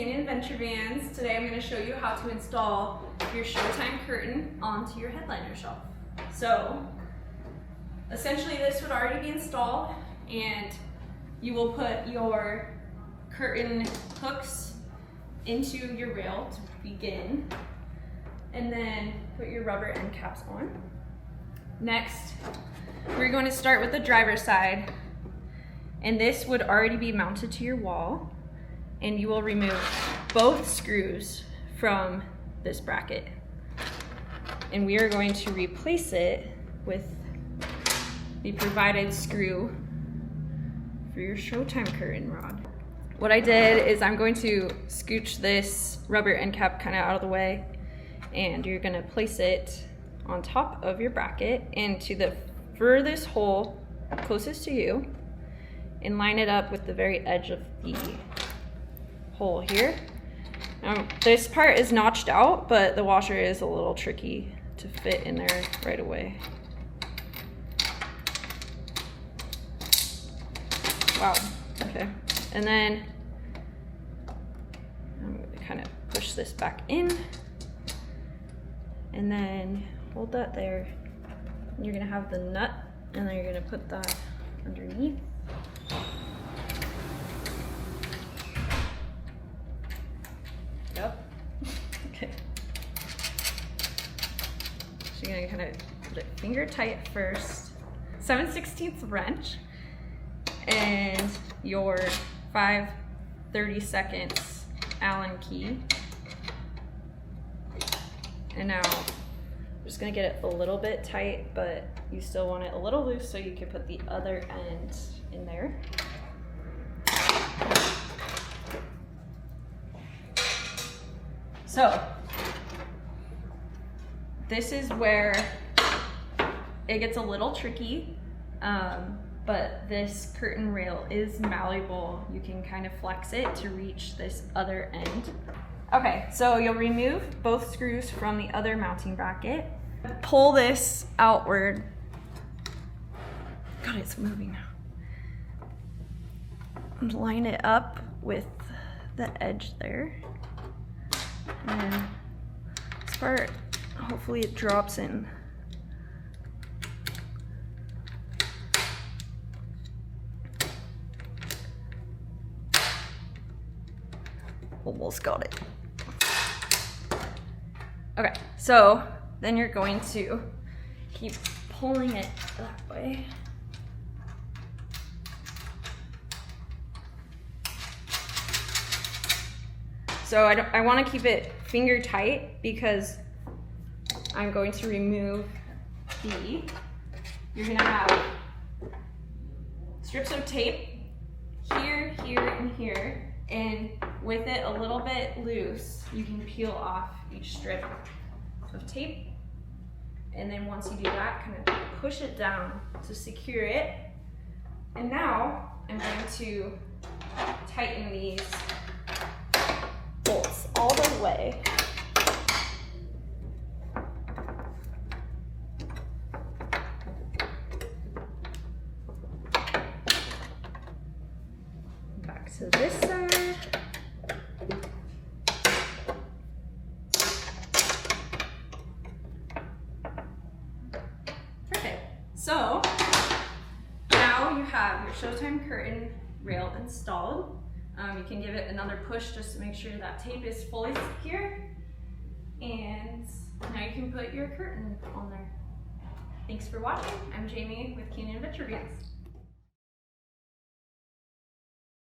Canyon Adventure Vans. Today I'm going to show you how to install your Showtime curtain onto your headliner shelf. So essentially this would already be installed, and you will put your curtain hooks into your rail to begin, and then put your rubber end caps on. Next, we're going to start with the driver's side, and this would already be mounted to your wall, and you will remove both screws from this bracket. And we are going to replace it with the provided screw for your Showtime curtain rod. What I did is I'm going to scooch this rubber end cap kind of out of the way, and you're going to place it on top of your bracket into the furthest hole closest to you, and line it up with the very edge of the hole here. This part is notched out, but the washer is a little tricky to fit in there right away. Wow, okay. And then I'm going to kind of push this back in, and then hold that there. You're going to have the nut, and then you're going to put that underneath. Yep. Okay. So you're going to kind of put it finger tight first. 7/16 wrench and your 5/32 Allen key. And now I'm just going to get it a little bit tight, but you still want it a little loose so you can put the other end in there. So this is where it gets a little tricky, but this curtain rail is malleable. You can kind of flex it to reach this other end. Okay, so you'll remove both screws from the other mounting bracket. Pull this outward. God, it's moving now. And line it up with the edge there. And this part, hopefully it drops in. Almost got it. Okay, so then you're going to keep pulling it that way. So I want to keep it finger tight because I'm going to remove you're going to have strips of tape here, here, and here. And with it a little bit loose, you can peel off each strip of tape. And then once you do that, kind of push it down to secure it. And now I'm going to tighten these bolts all the way. Back to this side. Perfect. So now you have your Showtime curtain rail installed. You can give it another push just to make sure that tape is fully secure. And now you can put your curtain on there. Thanks for watching. I'm Jamie with Canyon Adventure Vans.